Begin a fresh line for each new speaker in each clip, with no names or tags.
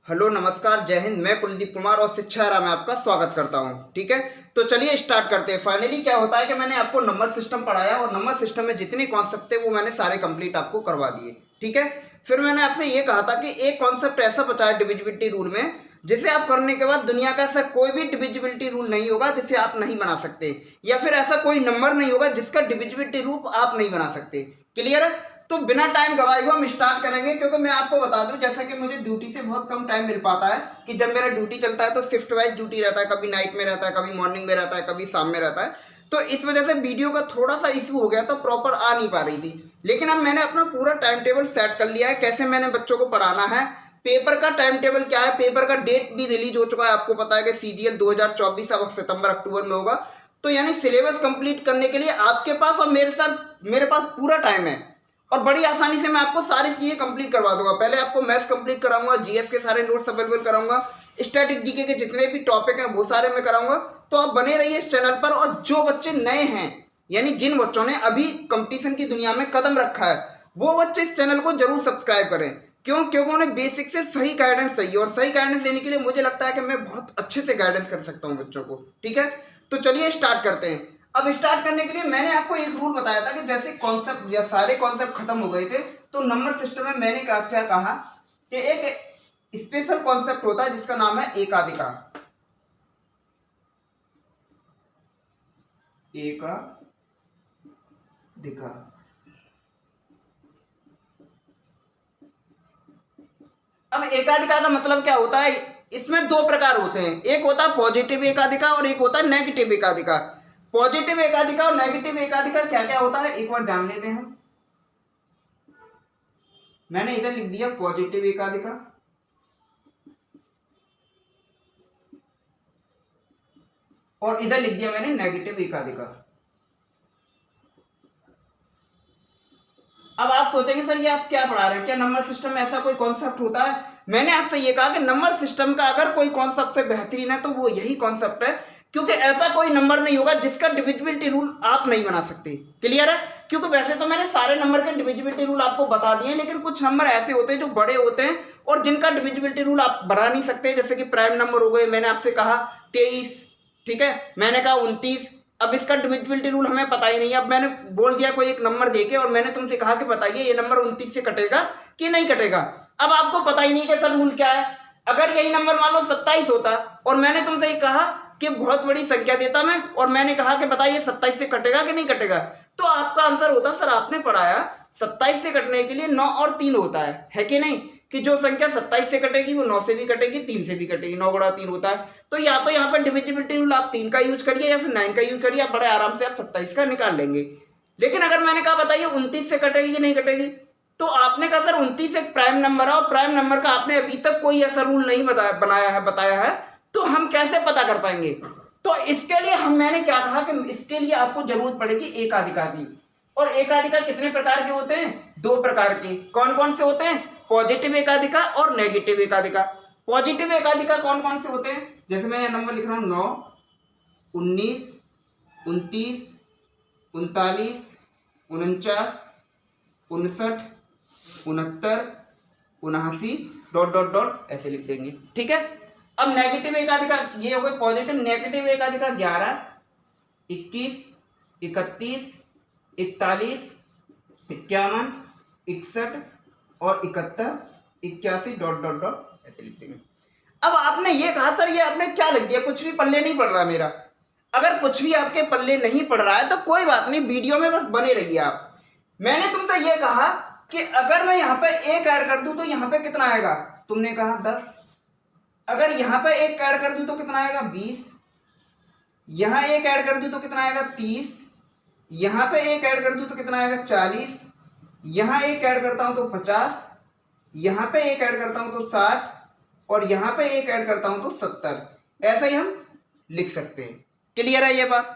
Hello नमस्कार जय हिंद। मैं कुलदीप कुमार और शिक्षा आरा में आपका स्वागत करता हूं। ठीक है, तो चलिए स्टार्ट करते हैं। फाइनली क्या होता है कि मैंने आपको नंबर सिस्टम पढ़ाया और नंबर सिस्टम में जितने कॉन्सेप्ट थे वो मैंने सारे कंप्लीट आपको करवा दिए। ठीक है, फिर मैंने आपसे ये कहा था कि एक कॉन्सेप्ट ऐसा बचा है डिविजिबिलिटी रूल में, जिसे आप करने के बाद दुनिया का ऐसा कोई भी डिविजिबिलिटी रूल नहीं होगा जिसे आप नहीं बना सकते, या फिर ऐसा कोई नंबर नहीं होगा जिसका डिविजिबिलिटी रूप आप नहीं बना सकते। क्लियर है? तो बिना टाइम गवाए हुए हम स्टार्ट करेंगे, क्योंकि मैं आपको बता दूं जैसा कि मुझे ड्यूटी से बहुत कम टाइम मिल पाता है कि जब मेरा ड्यूटी चलता है तो शिफ्ट वाइज ड्यूटी रहता है, कभी नाइट में रहता है, कभी मॉर्निंग में रहता है, कभी शाम में रहता है। तो इस वजह से वीडियो का थोड़ा सा इशू हो गया था, प्रॉपर आ नहीं पा रही थी। लेकिन अब मैंने अपना पूरा टाइम टेबल सेट कर लिया है, कैसे मैंने बच्चों को पढ़ाना है। पेपर का टाइम टेबल क्या है, पेपर का डेट भी रिलीज हो चुका है, आपको पता है कि सीजीएल 2024 अब सितंबर अक्टूबर में होगा। तो यानी सिलेबस कंप्लीट करने के लिए आपके पास और मेरे पास पूरा टाइम है, और बड़ी आसानी से मैं आपको सारी चीजें कंप्लीट करवा दूंगा। पहले आपको मैथ्स कंप्लीट कराऊंगा, जीएस के सारे नोट्स अवेलेबल कराऊंगा, स्टैटिक जीके के जितने भी टॉपिक हैं वो सारे मैं कराऊंगा। तो आप बने रहिए इस चैनल पर। और जो बच्चे नए हैं, यानी जिन बच्चों ने अभी कंपटीशन की दुनिया में कदम रखा है, वो बच्चे इस चैनल को जरूर सब्सक्राइब करें। क्यों? क्योंकि उन्हें बेसिक से सही गाइडेंस चाहिए, और सही गाइडेंस देने के लिए मुझे लगता है कि मैं बहुत अच्छे से गाइडेंस कर सकता हूँ बच्चों को। ठीक है, तो चलिए स्टार्ट करते हैं। अब स्टार्ट करने के लिए मैंने आपको एक रूल बताया था कि जैसे कॉन्सेप्ट या सारे कॉन्सेप्ट खत्म हो गए थे, तो नंबर सिस्टम में मैंने क्या कहा कि एक स्पेशल कॉन्सेप्ट होता है जिसका नाम है एकाधिका। एकाधिका अब एकाधिका का मतलब क्या होता है? इसमें दो प्रकार होते हैं, एक होता है पॉजिटिव एकाधिका और एक होता है नेगेटिव एकाधिका। पॉजिटिव एकाधिका और नेगेटिव एकाधिका क्या क्या होता है एक बार जान लेते हैं। मैंने इधर लिख दिया पॉजिटिव एकाधिका, और इधर लिख दिया मैंने नेगेटिव एकाधिका। अब आप सोचेंगे सर ये आप क्या पढ़ा रहे हैं, क्या नंबर सिस्टम में ऐसा कोई कॉन्सेप्ट होता है? मैंने आपसे ये कहा कि नंबर सिस्टम का अगर कोई कॉन्सेप्ट से बेहतरीन है तो वो यही कॉन्सेप्ट है, क्योंकि ऐसा कोई नंबर नहीं होगा जिसका डिविजिबिलिटी रूल आप नहीं बना सकते। क्लियर है? क्योंकि वैसे तो मैंने सारे नंबर के डिविजिबिलिटी रूल आपको बता दिए, लेकिन कुछ नंबर ऐसे होते हैं जो बड़े होते हैं और जिनका डिविजिबिलिटी रूल आप बना नहीं सकते। जैसे कि प्राइम नंबर हो गए, मैंने आपसे कहा 23, ठीक है, मैंने कहा 29। अब इसका डिविजिबिलिटी रूल हमें पता ही नहीं है। अब मैंने बोल दिया कोई एक नंबर देके, और मैंने तुमसे कहा कि बताइए ये नंबर 29 से कटेगा कि नहीं कटेगा। अब आपको पता ही नहीं कि सर रूल क्या है। अगर यही नंबर मान लो 27 होता और मैंने तुमसे कहा कि बहुत बड़ी संख्या देता मैं, और मैंने कहा कि बताइए 27 से कटेगा कि नहीं कटेगा, तो आपका आंसर होता सर आपने पढ़ाया 27 से कटने के लिए 9 और 3 होता है कि नहीं? कि जो संख्या 27 से कटेगी वो 9 से भी कटेगी, 3 से भी कटेगी, 9 गुणा 3 होता है। तो या तो यहाँ पर डिविजिबिलिटी रूल आप 3 का यूज करिए या फिर 9 का यूज करिए, आप बड़े आराम से आप 27 का निकाल लेंगे। लेकिन अगर मैंने कहा बताइए 29 से कटेगी कि नहीं कटेगी, तो आपने कहा सर 29 एक प्राइम नंबर है, और प्राइम नंबर का आपने अभी तक कोई ऐसा रूल नहीं बताया है, तो हम कैसे पता कर पाएंगे? तो इसके लिए मैंने क्या कहा कि इसके लिए आपको जरूरत पड़ेगी एकाधिका की। और एकाधिका कितने प्रकार के होते हैं? 2 प्रकार के। कौन कौन से होते हैं? पॉजिटिव एकाधिका और नेगेटिव एकाधिका। पॉजिटिव एकाधिका कौन कौन से होते हैं? जैसे मैं ये नंबर लिख रहा हूं 9, 19, 29, 39, 49, 59, 69, 79 डॉट डॉट डॉट ऐसे लिख देंगे। ठीक है, अब नेगेटिव एकाधिका ये हो गए पॉजिटिव। नेगेटिव एकाधिका 11, 21, 31, 41, 51, 61 और 71, 81 डॉट डॉट डॉट ऐसे लिख देंगे। अब आपने ये कहा सर ये आपने क्या लिख दिया, कुछ भी पल्ले नहीं पड़ रहा मेरा। अगर कुछ भी आपके पल्ले नहीं पड़ रहा है तो कोई बात नहीं, वीडियो में बस बने रहिए आप। मैंने तुमसे ये कहा कि अगर मैं यहाँ पे 1 ऐड कर दूं तो यहाँ पे कितना आएगा? तुमने कहा 10। अगर यहाँ पे 1 ऐड कर दूं तो कितना आएगा? 20। यहाँ 1 ऐड कर दूं तो कितना आएगा? 30। यहाँ पे 1 ऐड कर दूं तो कितना आएगा? 40। यहाँ 1 ऐड करता हूं तो 50। यहाँ पे 1 ऐड करता हूं तो 60, और यहाँ पे 1 ऐड करता हूं तो 70। ऐसा ही हम लिख सकते हैं। क्लियर है ये बात?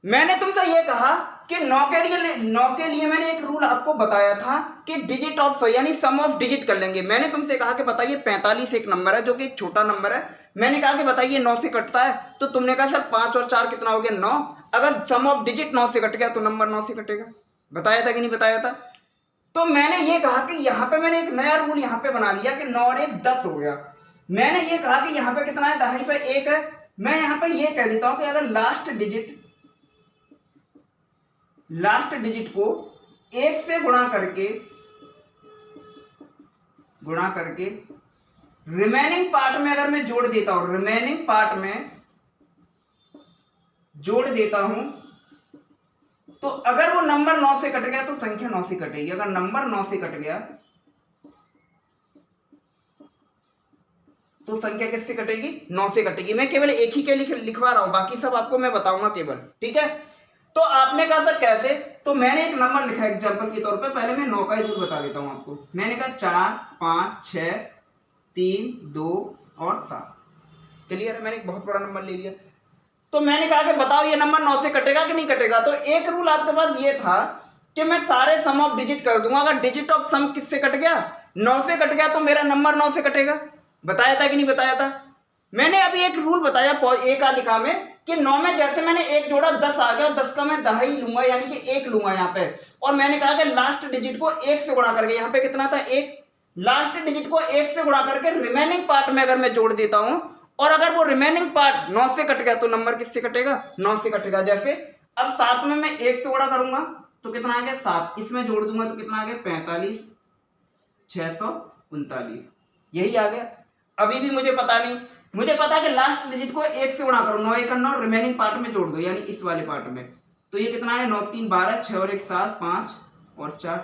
मैंने तुमसे ये कहा कि 9 के लिए मैंने एक रूल आपको बताया था कि डिजिट ऑफ यानी सम ऑफ डिजिट कर लेंगे। मैंने तुमसे कहा कि बताइए 45 एक नंबर है जो कि एक छोटा नंबर है। मैंने कहा कि बताइए 9 से कटता है, तो तुमने कहा सर 5 और 4 कितना हो गया? 9। अगर सम ऑफ डिजिट 9 से कट गया तो नंबर 9 से कटेगा। बताया था कि नहीं बताया था? तो मैंने ये कहा कि यहाँ पे मैंने एक नया रूल यहाँ पे बना लिया कि 9 और 1 10 हो गया। मैंने ये कहा कि यहाँ पे कितना है, दहाई पे 1 है। मैं यहाँ पे ये कह देता हूं कि अगर लास्ट डिजिट को 1 से गुणा करके रिमेनिंग पार्ट में अगर मैं जोड़ देता हूं, तो अगर वो नंबर 9 से कट गया तो संख्या 9 से कटेगी। अगर नंबर 9 से कट गया तो संख्या किससे कटेगी, 9 से कटेगी। मैं केवल एक ही के लिखवा रहा हूं, बाकी सब आपको मैं बताऊंगा केवल, ठीक है। तो आपने कहा सर कैसे, तो मैंने एक नंबर लिखा है एग्जांपल के तौर पे। पहले मैं 9 का ही रूल बता देता हूं आपको। मैंने कहा 4 5 6 3 2 और 7। क्लियर है, मैंने एक बहुत बड़ा नंबर ले लिया। तो मैंने कहा कि बताओ ये नंबर 9 से कटेगा कि नहीं कटेगा। तो एक रूल आपके पास ये था कि मैं सारे सम ऑफ डिजिट कर दूंगा। अगर डिजिट ऑफ सम किससे कट गया, 9 से कट गया, तो मेरा नंबर 9 से कटेगा। बताया था कि नहीं बताया था। मैंने अभी एक रूल बताया एक आदिका में कि 9 में जैसे मैंने 1 जोड़ा 10 आ गया, 10 का मैं दहाई लूंगा यानी कि 1 लूंगा यहाँ पे। और मैंने कहा कि लास्ट डिजिट को 1 से गुणा करके, यहाँ पे कितना था 1, लास्ट डिजिट को 1 से गुणा करके रिमेनिंग पार्ट में अगर मैं जोड़ देता हूं, और अगर वो रिमेनिंग पार्ट 9 से कट गया तो नंबर किससे कटेगा, 9 से कटेगा। जैसे अब 7 में मैं 1 से गुणा करूंगा तो कितना आ गया 7, इसमें जोड़ दूंगा तो कितना आ गया 45 639, यही आ गया। अभी भी मुझे पता नहीं, मुझे पता है कि लास्ट डिजिट को 1 से गुणा करो, 9 1 9, रिमेनिंग पार्ट में जोड़ दो यानी इस वाले पार्ट में, तो ये कितना है 9 3 12, 6 और 1 7, 5 और 4।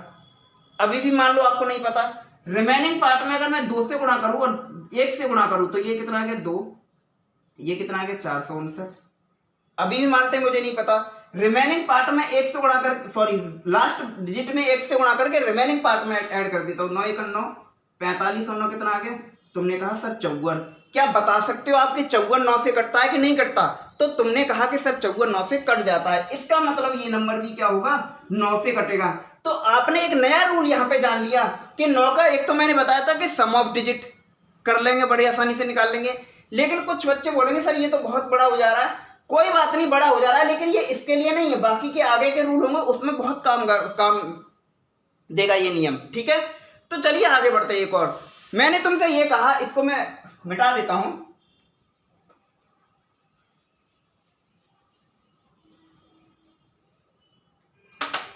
अभी भी मान लो आपको नहीं पता, रिमेनिंग पार्ट में अगर मैं 2 से गुणा करूं और 1 से गुणा करूं तो ये कितना आ गया 2, ये कितना आ गया 459। अभी भी मानते मुझे नहीं पता, रिमेनिंग पार्ट में 1 से गुणा कर, सॉरी लास्ट डिजिट में 1 से गुणा करके रिमेनिंग पार्ट में ऐड कर देता हूं। 9 1 9, 45 और 9 कितना आ गया, तुमने कहा सर 54। क्या बता सकते हो आपके 54 9 से कटता है कि नहीं कटता, तो तुमने कहा कि सर 54 9 से कट जाता है, इसका मतलब ये नंबर भी क्या होगा 9 से कटेगा। तो आपने एक नया रूल यहां पे जान लिया कि 9 का, एक तो मैंने बताया था कि सम ऑफ डिजिट कर लेंगे, बड़ी आसानी से निकाल लेंगे। लेकिन कुछ बच्चे बोलेंगे सर ये तो बहुत बड़ा हो जा रहा है। कोई बात नहीं, बड़ा हो जा रहा है, लेकिन ये इसके लिए नहीं है, बाकी के आगे के रूल होंगे उसमें बहुत काम देगा ये नियम, ठीक है। तो चलिए आगे बढ़ते हैं। एक और मैंने तुमसे ये कहा, इसको मैं मिटा देता हूं।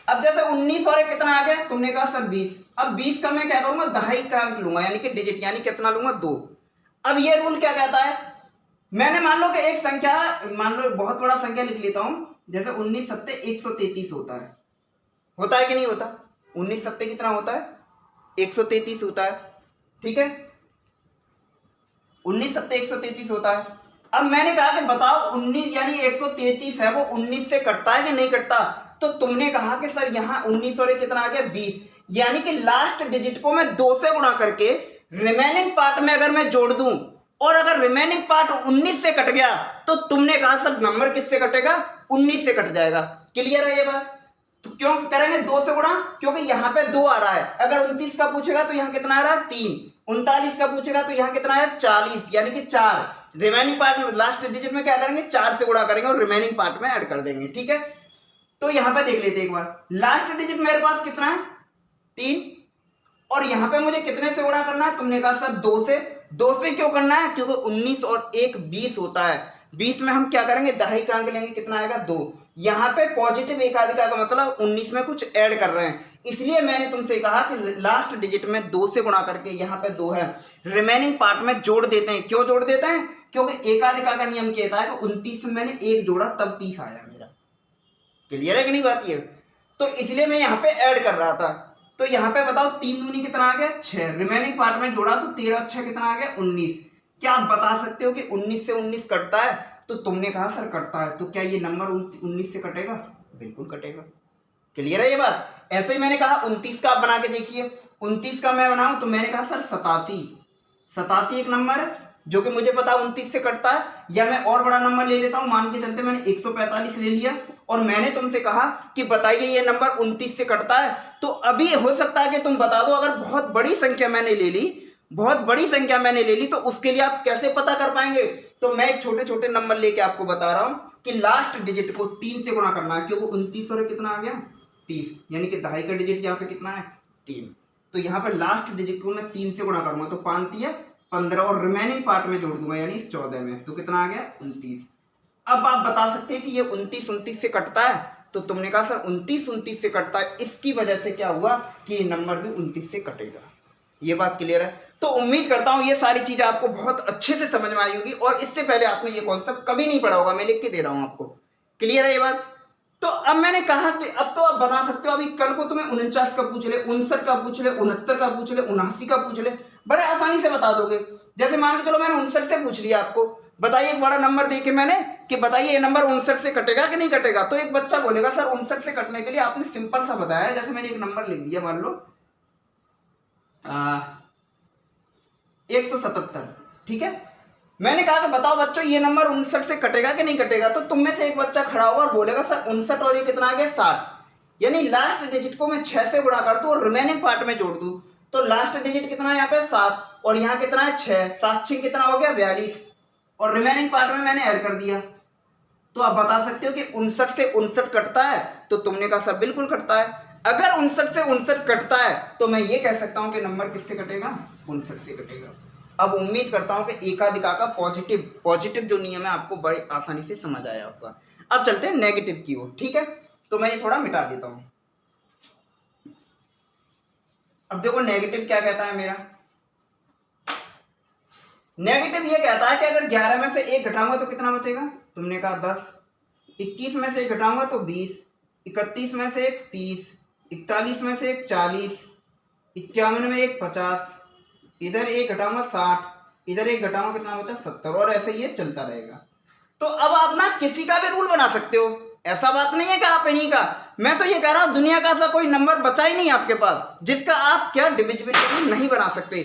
अब जैसे 19 और कितना आ गया, तुमने कहा सर 20। अब 20 का मैं क्या करूंगा, दहाई का अंक लूंगा यानी कि डिजिट, यानी कितना लूंगा 2। अब ये रूल क्या कहता है, मैंने मान लो कि एक संख्या, मान लो बहुत बड़ा संख्या लिख लेता हूं, जैसे 19 7 133 होता है कि नहीं होता। 19 7 कितना होता है 133 होता है, ठीक है। 19 7 133 होता है। अब मैंने कहा कि बताओ 19 यानी 133 है, वो 19 से कटता है कि नहीं कटता। तो तुमने कहा कि सर यहाँ 19 और कितना आ गया 20, यानी कि लास्ट डिजिट को मैं 2 से गुणा करके रिमेनिंग पार्ट में अगर मैं जोड़ दूं, और अगर रिमेनिंग पार्ट 19 से कट गया तो तुमने कहा सर नंबर किससे कटेगा, 19 से कट जाएगा। क्लियर है ये बात। तो क्यों करेंगे 2 से गुणा, क्योंकि यहाँ पे 2 आ रहा है। अगर 29 का पूछेगा तो यहाँ कितना आ रहा है 3, 39 का पूछेगा तो यहाँ कितना है 40, यानी कि 4। रिमेनिंग पार्ट में लास्ट डिजिट में क्या करेंगे 4 से गुणा करेंगे और रिमेनिंग पार्ट में ऐड कर देंगे, ठीक है। तो यहाँ पे देख लेते एक बार, लास्ट डिजिट मेरे पास कितना है 3, और यहाँ पे मुझे कितने से गुणा करना है, तुमने कहा सर 2 से। 2 से क्यों करना है, क्योंकि 19 और 1 20 होता है। 20 में हम क्या करेंगे दहाई का अंक लेंगे, कितना आएगा 2। यहाँ पे पॉजिटिव एकाधिका का मतलब 19 में कुछ ऐड कर रहे हैं, इसलिए मैंने तुमसे कहा कि लास्ट डिजिट में 2 से गुणा करके, यहाँ पे 2 है, रिमेनिंग पार्ट में जोड़ देते हैं। क्यों जोड़ देते हैं, क्योंकि एकाधिका का नियम कहता है कि 29 में मैंने 1 जोड़ा तब 30 आया मेरा। क्लियर है कि नहीं बात ये, तो इसलिए मैं यहाँ पे ऐड कर रहा था। तो यहाँ पे बताओ 3 दूनी कितना आ गया 6, रिमेनिंग पार्ट में जोड़ा तो 13 और 6 कितना आ गया 19। क्या आप बता सकते हो कि 19 से 19 कटता है, तो तुमने कहा सर कटता है, तो क्या ये नंबर 19 से कटेगा, बिल्कुल कटेगा। क्लियर है ये बात। ऐसे ही मैंने कहा 29 का आप बना के देखिए। 29 का मैं बनाऊं तो मैंने कहा सर 87 एक नंबर है जो कि मुझे पता 29 से कटता है। या मैं और बड़ा नंबर ले लेता हूं, मान के चलते मैंने 145 ले लिया, और मैंने तुमसे कहा कि बताइए ये नंबर 29 से कटता है। तो अभी हो सकता है कि तुम बता दो, अगर बहुत बड़ी संख्या मैंने ले ली, तो उसके लिए आप कैसे पता कर पाएंगे। तो मैं एक छोटे छोटे नंबर लेके आपको बता रहा हूं कि लास्ट डिजिट को 3 से गुणा करना है, क्योंकि 29 और कितना आ गया 30, यानी कि दहाई का डिजिट यहाँ पे कितना है 3। तो यहाँ पे लास्ट डिजिट को मैं 3 से गुणा करूंगा तो 5 3 15 और रिमेनिंग पार्ट में जोड़ दूंगा यानी इस 14 में, तो कितना आ गया 29। अब आप बता सकते हैं कि ये 29 से कटता है, तो तुमने कहा सर 29 से कटता है, इसकी वजह से क्या हुआ कि ये नंबर भी 29 से कटेगा। ये बात क्लियर है। तो उम्मीद करता हूँ ये सारी चीजें आपको बहुत अच्छे से समझ में आई होगी और इससे पहले आपने ये कॉन्सेप्ट कभी नहीं पढ़ा होगा, मैं लिख के दे रहा हूँ आपको। क्लियर है ये बात। तो अब मैंने कहा कि अब तो आप बना सकते हो। अभी कल को तुम्हें 49 का पूछ ले, 59 का पूछ ले, 69 का पूछ ले, 79 का पूछ ले, बड़े आसानी से बता दोगे। जैसे मान के चलो मैंने 59 से पूछ लिया आपको, बताइए एक बड़ा नंबर दे के मैंने कि बताइए ये नंबर 59 से कटेगा कि नहीं कटेगा, तो एक बच्चा बोलेगा सर 59 से कटने के लिए आपने सिंपल सा बताया। जैसे मैंने एक नंबर लिख दिया, मान लो 177, ठीक है। मैंने कहा कि बताओ बच्चों ये नंबर 59 से कटेगा कि नहीं कटेगा, तो तुम में से एक बच्चा खड़ा होगा और बोलेगा सर 59 और ये कितना आ गया 60, यानी लास्ट डिजिट को मैं 6 से गुणा कर दूं और रिमेनिंग पार्ट में जोड़ दूं, तो लास्ट डिजिट कितना है यहाँ पे 7 और यहाँ कितना है 6, 7 6 कितना हो गया 42 और रिमेनिंग पार्ट में मैंने ऐड कर दिया। तो आप बता सकते हो कि 59 से 59 कटता है, तो तुमने कहा सर बिल्कुल कटता है। अगर 59 से 59 कटता है तो मैं ये कह सकता हूं कि नंबर किससे कटेगा 59 से कटेगा। अब उम्मीद करता हूं कि एकाधिका का पॉजिटिव जो नियम है आपको बड़ी आसानी से समझ आया होगा। अब चलते हैं नेगेटिव की ओर, ठीक है। तो मैं ये थोड़ा मिटा देता हूं। अब देखो नेगेटिव क्या कहता है मेरा, नेगेटिव ये कहता है कि अगर 11 में से 1 घटाऊंगा तो कितना बचेगा, तुमने कहा 10, 21 में से 1 घटाऊंगा तो 20, 31 में से 1 30, 41 में से 1 40, 51 में 1 50, इधर 1 घटाऊंगा 60, इधर 1 घटाऊंगा कितना बचा 70 और ऐसे ये चलता रहेगा। तो अब आप ना किसी का भी रूल बना सकते हो, ऐसा बात नहीं है कि आप इन्हीं का। मैं तो ये कह रहा हूं दुनिया का ऐसा कोई नंबर बचा ही नहीं आपके पास जिसका आप क्या डिविजिबिलिटी रूल नहीं बना सकते।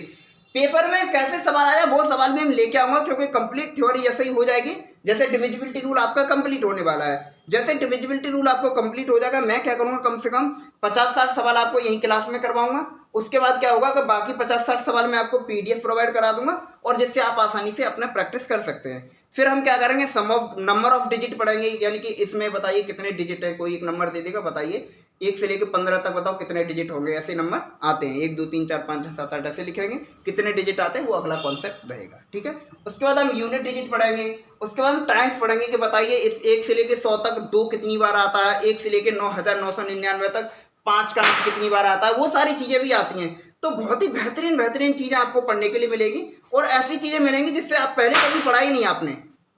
पेपर में कैसे सवाल आया वो सवाल भी हम लेके आऊंगा, क्योंकि कंप्लीट थ्योरी ऐसे ही हो जाएगी जैसे डिविजिबिलिटी रूल आपका कंप्लीट होने वाला है। जैसे डिविजिबिलिटी रूल आपको कंप्लीट हो जाएगा, मैं क्या करूंगा कम से कम 50-60 सवाल आपको यही क्लास में करवाऊंगा। उसके बाद क्या होगा कि बाकी 50-60 सवाल मैं आपको पीडीएफ प्रोवाइड करा दूंगा और जिससे आप आसानी से अपना प्रैक्टिस कर सकते हैं। फिर हम क्या करेंगे सम ऑफ नंबर ऑफ डिजिट पढ़ेंगे, यानी कि इसमें बताइए कितने डिजिट है, कोई एक नंबर दे देगा बताइए 1 से लेकर 15 तक बताओ कितने डिजिट होंगे, ऐसे नंबर आते हैं 1 2 3 4 5 6 7 8 ऐसे लिखेंगे, कितने डिजिट आते हैं वो अगला कॉन्सेप्ट रहेगा, ठीक है। उसके बाद हम यूनिट डिजिट पढ़ेंगे, उसके बाद हम टाइम्स पढ़ेंगे कि बताइए इस 1 से लेकर 100 तक 2 कितनी बार आता है, 1 से लेकर 9999 तक 5 का अंक कितनी बार आता है, वो सारी चीजें भी आती हैं। तो बहुत ही बेहतरीन चीजें आपको पढ़ने के लिए मिलेगी और ऐसी चीजें मिलेंगी जिससे आप पहले कभी पढ़ाई नहीं आपने।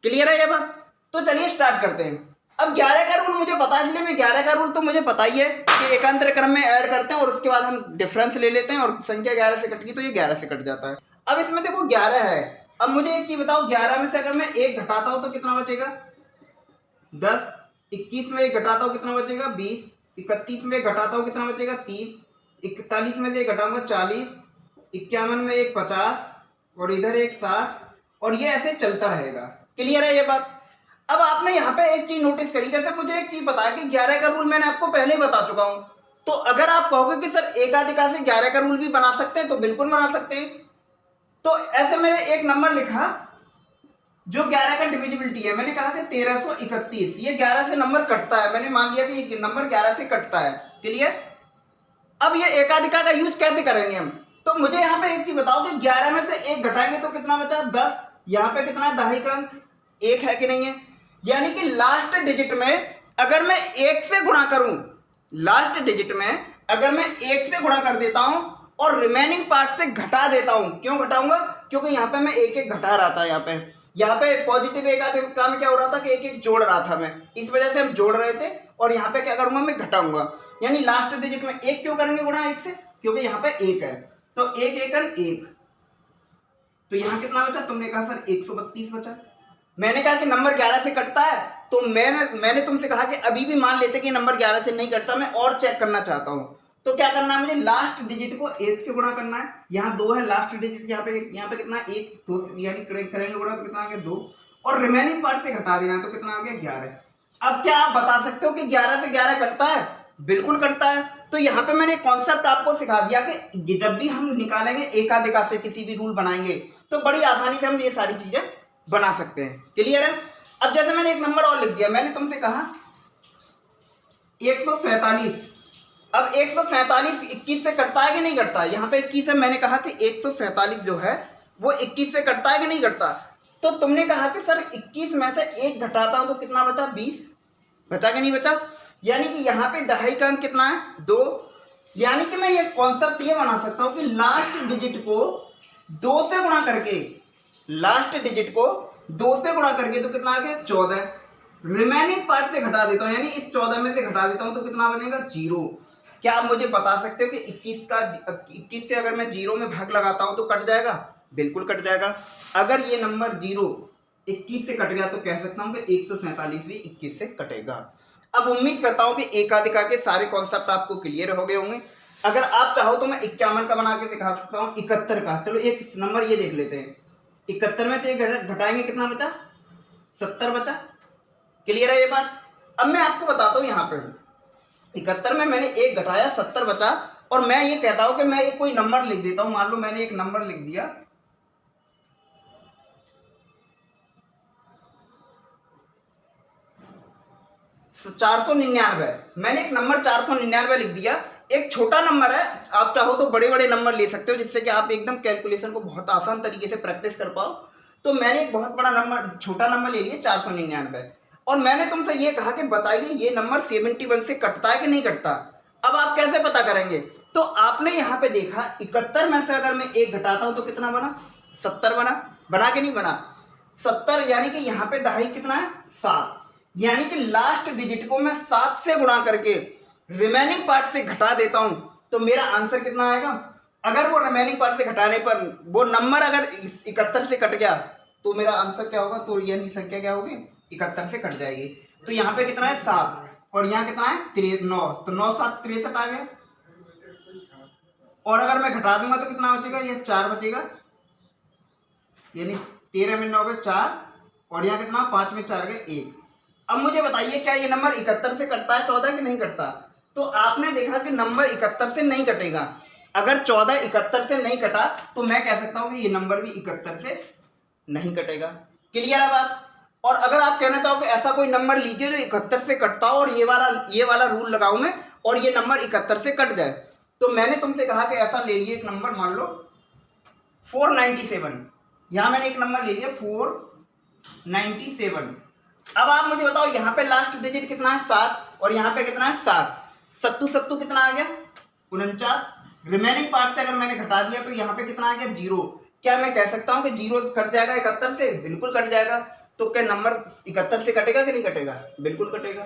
क्लियर है ये बात। तो चलिए स्टार्ट करते हैं। अब 11 का रूल मुझे पता है, इसलिए मैं 11 का रूल तो मुझे पता ही है कि एकांतर क्रम में ऐड करते हैं और उसके बाद हम डिफरेंस ले लेते हैं और संख्या 11 से कट गई तो ये 11 से कट जाता है। अब इसमें देखो 11 है, अब मुझे एक चीज बताओ 11 में से अगर मैं 1 घटाता हूं तो कितना बचेगा 10, 21 में 1 घटाता हूं कितना बचेगा 20, 31 में 1 घटाता हूं कितना बचेगा 30, 41 में से 1 घटाऊंगा 40, 51 में 1 50 और इधर 1 60 और ये ऐसे चलता रहेगा। क्लियर है ये बात। अब आपने यहाँ पे एक चीज नोटिस करी, जैसे मुझे एक चीज पता है कि 11 का रूल मैंने आपको पहले ही बता चुका हूं, तो अगर आप कहोगे कि सर एकाधिका से 11 का रूल भी बना सकते हैं तो बिल्कुल बना सकते हैं। तो ऐसे मैंने एक नंबर लिखा जो 11 का डिविजिबिलिटी है, मैंने कहा कि 1331, ये 11 से नंबर कटता है, मैंने मान लिया कि ये नंबर 11 से कटता है। क्लियर। अब ये एकाधिका का यूज कैसे करेंगे हम, तो मुझे यहाँ पे एक चीज बताओ कि 11 में से 1 घटाएंगे तो कितना बचा 10, यहाँ पे कितना दहाई का अंक 1 है कि नहीं है, यानी कि लास्ट डिजिट में अगर मैं 1 से गुणा करूं, लास्ट डिजिट में अगर मैं 1 से गुणा कर देता हूं और रिमेनिंग पार्ट से घटा देता हूं, क्यों घटाऊंगा, क्योंकि यहां पे मैं 1 घटा रहा था, यहाँ पे पॉजिटिव एकाधिका में क्या हो रहा था कि 1 जोड़ रहा था मैं, इस वजह से हम जोड़ रहे थे और यहाँ पे क्या करूंगा मैं घटाऊंगा, यानी लास्ट डिजिट में 1 क्यों करेंगे गुणा 1 से, क्योंकि यहाँ पे 1 है, तो 1 1 1, तो यहाँ कितना बचा, तुमने कहा सर 132 बचा। मैंने कहा कि नंबर 11 से कटता है, तो मैंने तुमसे कहा कि अभी भी मान लेते कि नंबर 11 से नहीं कटता, मैं और चेक करना चाहता हूं, तो क्या करना है मुझे लास्ट डिजिट को 1 से गुणा करना है, यहाँ 2 है लास्ट डिजिट, यहाँ पे कितना 1 2 यानी करेंगे गुणा तो कितना आ गया 2 और रिमेनिंग पार्ट से घटा देना है तो कितना आ गया 11। अब क्या आप बता सकते हो कि 11 से 11 कटता है, बिल्कुल कटता है। तो यहाँ पे मैंने कॉन्सेप्ट आपको सिखा दिया कि जब भी हम निकालेंगे एकाधिका से किसी भी रूल बनाएंगे तो बड़ी आसानी से हम ये सारी चीजें बना सकते हैं। क्लियर है। अब जैसे मैंने एक नंबर और लिख दिया, मैंने तुमसे कहा 147, अब 147 21 से कटता है कि नहीं कटता? यहाँ पे 21 है, मैंने कहा कि 147 जो है वो 21 से कटता है कि नहीं कटता? तो तुमने कहा कि सर 21 में से 1 घटाता हूं तो कितना बचा? 20 बचा कि नहीं बचा? यानी कि यहाँ पे दहाई का अंक कितना है? 2। यानी कि मैं ये कॉन्सेप्ट ये बना सकता हूं कि लास्ट डिजिट को 2 से गुणा करके, लास्ट डिजिट को 2 से गुणा करके तो कितना आ गया? 14। रिमेनिंग पार्ट से घटा देता हूं, यानी इस 14 में से घटा देता हूं तो कितना बनेगा? 0। क्या आप मुझे बता सकते हो कि 21 से अगर मैं 0 में भाग लगाता हूं तो कट जाएगा? बिल्कुल कट जाएगा। अगर ये नंबर 0 21 से कट गया तो कह सकता हूं कि 147 भी 21 से कटेगा। अब उम्मीद करता हूं कि एकाधिका के सारे कॉन्सेप्ट आपको क्लियर हो गए होंगे। अगर आप चाहो तो मैं 51 का बना के दिखा सकता हूं, 71 का। चलो एक नंबर ये देख लेते हैं। 71 में से घटाएंगे कितना बचा? 70 बचा। क्लियर है ये बात? अब मैं आपको बताता हूं, यहाँ पर 71 में मैंने 1 घटाया, 70 बचा। और मैं ये कहता हूं कि मैं एक कोई नंबर लिख देता हूं। मान लो मैंने एक नंबर लिख दिया 499। मैंने एक नंबर 499 लिख दिया। एक छोटा नंबर है, आप चाहो तो बड़े बड़े नंबर ले सकते हो जिससे कि आप एकदम कैलकुलेशन को बहुत आसान तरीके से प्रैक्टिस कर पाओ। तो मैंने एक बहुत बड़ा नंबर, छोटा नंबर ले लिया 499। और मैंने तुमसे ये कहा कि बताइए ये नंबर 71 से कटता है कि नहीं कटता? अब आप कैसे पता करेंगे? तो आपने यहाँ पे देखा 71 में से अगर मैं 1 घटाता हूं तो कितना बना? 70 बना। बना कि नहीं बना? 70। यानी कि यहाँ पे दहाई कितना है? 7। यानी कि लास्ट डिजिट को मैं 7 से गुणा करके रिमेनिंग पार्ट से घटा देता हूं तो मेरा आंसर कितना आएगा? अगर वो रिमेनिंग पार्ट से घटाने पर वो नंबर अगर 71 से कट गया तो मेरा आंसर क्या होगा? तो यानी संख्या क्या होगी? 71 से कट जाएगी। तो यहाँ पे कितना है? 7। और यहाँ कितना है? 9। तो 9 7 63 आ गया। और अगर मैं घटा दूंगा तो कितना बचेगा? ये 4 बचेगा। यानी 13 में 9 गए 4। और यहाँ कितना? 5 में 4 गए 1। अब मुझे बताइए क्या ये नंबर 71 से कटता है 14 कि नहीं कटता? तो आपने देखा कि नंबर 71 से नहीं कटेगा। अगर 14 71 से नहीं कटा तो मैं कह सकता हूं कि ये नंबर भी 71 से नहीं कटेगा। क्लियर है बात? और अगर आप कहना चाहो कि ऐसा कोई नंबर लीजिए जो 71 से कटता हो और ये वाला रूल लगाऊं मैं और ये नंबर 71 से कट जाए, तो मैंने तुमसे कहा कि ऐसा ले लिए एक नंबर, मान लो 497। यहां मैंने एक नंबर ले लिया 497। अब आप मुझे बताओ यहाँ पे लास्ट डिजिट कितना है? 7। और यहाँ पे कितना है? 7। सत्तू सत्तू कितना आ गया? 49। रिमेनिंग पार्ट से अगर मैंने घटा दिया तो यहाँ पे कितना आ गया? 0। क्या मैं कह सकता हूँ कि 0 कट जाएगा 71 से? बिल्कुल कट जाएगा। तो क्या नंबर 71 से कटेगा कि नहीं कटेगा? बिल्कुल कटेगा।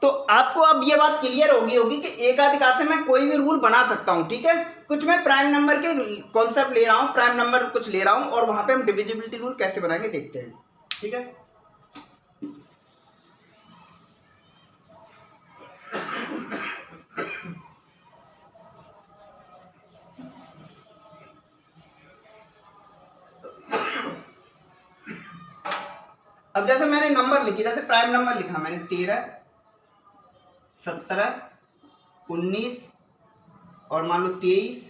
तो आपको अब ये बात क्लियर होगी कि एकाधिकार से मैं कोई भी रूल बना सकता हूँ। ठीक है, कुछ मैं प्राइम नंबर के कॉन्सेप्ट ले रहा हूँ, प्राइम नंबर कुछ ले रहा हूँ और वहां पे हम डिविजिबिलिटी रूल कैसे बनाएंगे देखते हैं। ठीक है, अब जैसे मैंने नंबर लिखी, जैसे प्राइम नंबर लिखा मैंने 13 17 19 और मान लो 23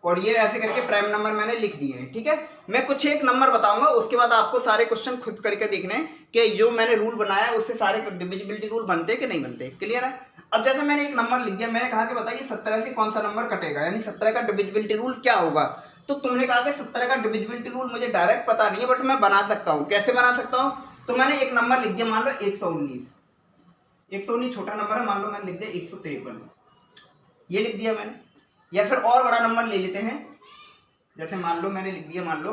और ये ऐसे करके प्राइम नंबर मैंने लिख दिए हैं। ठीक है, मैं कुछ एक नंबर बताऊंगा, उसके बाद आपको सारे क्वेश्चन खुद करके देखने हैं कि जो मैंने रूल बनाया है उससे सारे डिविजिबिलिटी रूल बनते हैं कि नहीं बनते। क्लियर है? अब जैसे मैंने एक नंबर लिख दिया, मैंने कहा कि बताइए 17 से कौन सा नंबर कटेगा, यानी 17 का डिविजिबिलिटी रूल क्या होगा। तो तुमने कहा कि 17 का डिविजिबिलिटी रूल मुझे डायरेक्ट पता नहीं है बट मैं बना सकता हूँ। कैसे बना सकता हूँ? तो मैंने एक नंबर लिख दिया, मान लो 119। 119 छोटा नंबर है, मान लो मैंने लिख दिया 153, ये लिख दिया मैंने। या फिर और बड़ा नंबर ले लेते हैं, जैसे मान लो मैंने लिख दिया, मान लो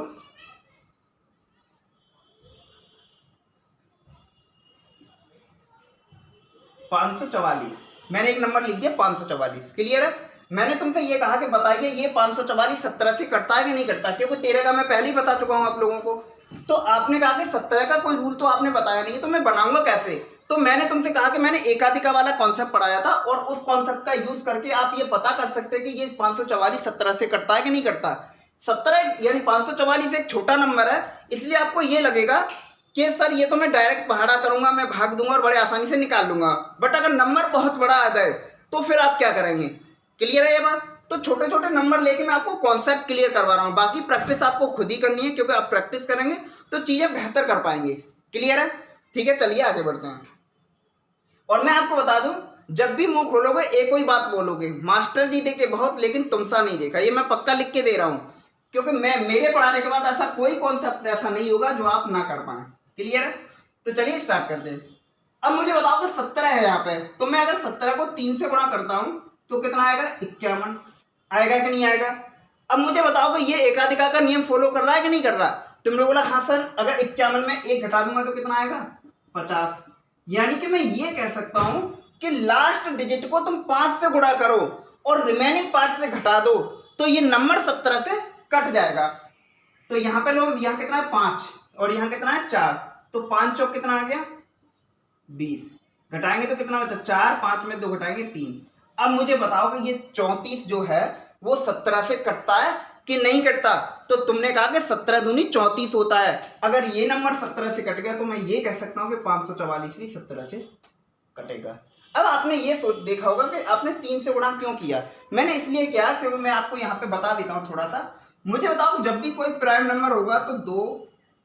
544। मैंने एक नंबर लिख दिया 544। क्लियर है? मैंने तुमसे ये कहा कि बताइए ये 544 17 से कटता है कि नहीं कटता, क्योंकि 13 का मैं पहले ही बता चुका हूं आप लोगों को। तो आपने कहा कि 17 का कोई रूल तो आपने बताया नहीं है, तो मैं बनाऊंगा कैसे? तो मैंने तुमसे कहा कि मैंने एकाधिका वाला कॉन्सेप्ट पढ़ाया था और उस कॉन्सेप्ट का यूज करके आप ये पता कर सकते हैं कि ये 544 17 से कटता है कि नहीं कटता। 17 यानी 544 एक छोटा नंबर है, इसलिए आपको ये लगेगा कि सर ये तो मैं डायरेक्ट पहाड़ा करूंगा, मैं भाग दूंगा और बड़े आसानी से निकाल लूंगा। बट अगर नंबर बहुत बड़ा आ जाए तो फिर आप क्या करेंगे? क्लियर है ये बात? तो छोटे छोटे नंबर लेके मैं आपको कॉन्सेप्ट क्लियर करवा रहा हूँ, बाकी प्रैक्टिस आपको खुद ही करनी है, क्योंकि आप प्रैक्टिस करेंगे तो चीजें बेहतर कर पाएंगे। क्लियर है? ठीक है, चलिए आगे बढ़ते हैं। और मैं आपको बता दूं जब भी मुंह खोलोगे एक ही बात बोलोगे, मास्टर जी देखे बहुत लेकिन तुमसा नहीं देखा। ये मैं पक्का लिख के दे रहा हूँ, क्योंकि मेरे पढ़ाने के बाद ऐसा कोई कॉन्सेप्ट ऐसा नहीं होगा जो आप ना कर पाए। क्लियर है? तो चलिए स्टार्ट करते हैं। अब मुझे बताओ कि 17 है यहाँ पे, तो मैं अगर 17 को 3 से गुणा करता हूँ तो कितना आएगा? 51 आएगा कि नहीं आएगा? अब मुझे बताओ कि ये एकाधिकार का नियम फॉलो कर रहा है कि नहीं कर रहा? तुमने बोला हाँ सर, अगर 51 में 1 घटा दूंगा तो कितना आएगा? 50। यानी कि मैं ये कह सकता हूं कि लास्ट डिजिट को तुम 5 से गुणा करो और रिमेनिंग पार्ट से घटा दो तो ये नंबर 17 से कट जाएगा। तो यहां पे लो, यहां कितना है? 5 और यहां कितना है? 4। तो 5 चौक कितना आ गया? 20। घटाएंगे तो कितना बचा? 4। 5 में 2 घटाएंगे 3। अब मुझे बताओ कि ये 34 जो है वो 17 से कटता है कि नहीं कटता? तो तुमने कहा कि 17 दूनी 34 होता है। अगर ये नंबर 17 से कट गया तो मैं ये कह सकता हूं कि 544 भी 17 से कटेगा। अब आपने ये देखा होगा कि आपने 3 से गुणा क्यों किया। मैंने इसलिए किया क्योंकि मैं आपको यहाँ पे बता देता हूँ थोड़ा सा। मुझे बताओ जब भी कोई प्राइम नंबर होगा तो 2,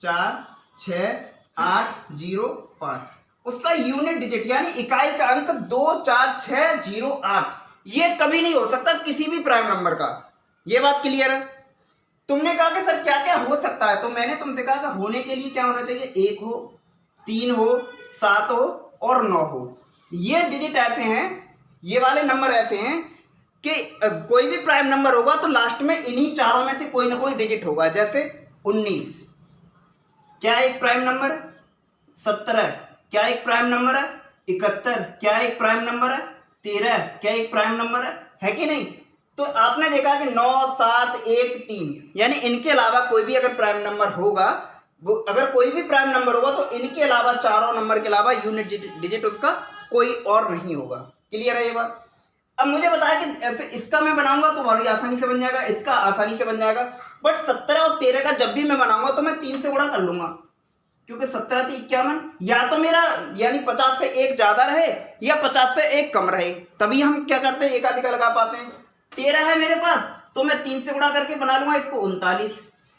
4, 6, 8, 0, 5 उसका यूनिट डिजिट यानी इकाई का अंक 2, 4, 6, 0, 8 ये कभी नहीं हो सकता किसी भी प्राइम नंबर का। ये बात क्लियर है? तुमने कहा कि सर क्या क्या हो सकता है, तो मैंने तुमसे कहा कि होने के लिए क्या होना चाहिए? 1 हो, 3 हो, 7 हो और 9 हो। ये डिजिट ऐसे हैं, ये वाले नंबर ऐसे हैं कि कोई भी प्राइम नंबर होगा तो लास्ट में इन्हीं चारों में से कोई ना कोई डिजिट होगा। जैसे 19 क्या एक प्राइम नंबर है? 17 क्या एक प्राइम नंबर है? 71 क्या एक प्राइम नंबर है? 13 क्या एक प्राइम नंबर है कि नहीं? तो आपने देखा कि 9, 7, 1, 3 यानी इनके अलावा कोई भी अगर प्राइम नंबर होगा, अगर कोई भी प्राइम नंबर होगा तो इनके अलावा चारों नंबर के अलावा यूनिट डिजिट उसका कोई और नहीं होगा। क्लियर है ये बात? अब मुझे बताया कि ऐसे इसका मैं बनाऊंगा तो बड़ी आसानी से बन जाएगा, इसका आसानी से बन जाएगा, बट 17 और 13 का जब भी मैं बनाऊंगा तो मैं 3 से गुणा कर लूंगा, क्योंकि 17 × 51 या तो मेरा यानी 50 से 1 ज्यादा रहे या 50 से 1 कम रहे, तभी हम क्या करते हैं? एकाधिकार लगा पाते हैं। 13 है मेरे पास तो मैं 3 से गुणा करके बना लूंगा इसको 39।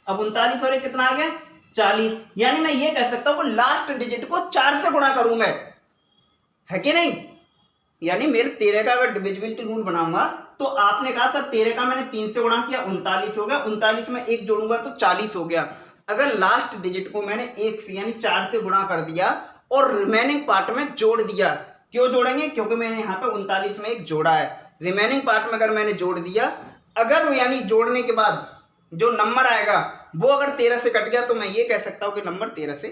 अब 39 और ये कितना आ गया? 40। यानी मैं ये कह सकता हूं कि लास्ट डिजिट को 4 से गुणा करूं मैं, है कि नहीं? यानी मेरे 13 का अगर डिविजिबिलिटी रूल बनाऊंगा तो आपने कहा सर 13 का मैंने 3 से गुणा किया 39 हो गया, 39 में 1 जोड़ूंगा तो 40 हो गया। अगर लास्ट डिजिट को मैंने 1 से यानी 4 से गुणा कर दिया और रिमेनिंग पार्ट में जोड़ दिया, क्यों जोड़ेंगे? क्योंकि मैंने यहाँ पे 39 में 1 जोड़ा है, रिमेनिंग पार्ट में अगर मैंने जोड़ दिया, अगर यानी जोड़ने के बाद जो नंबर आएगा वो अगर 13 से कट गया तो मैं ये कह सकता हूं कि नंबर 13 से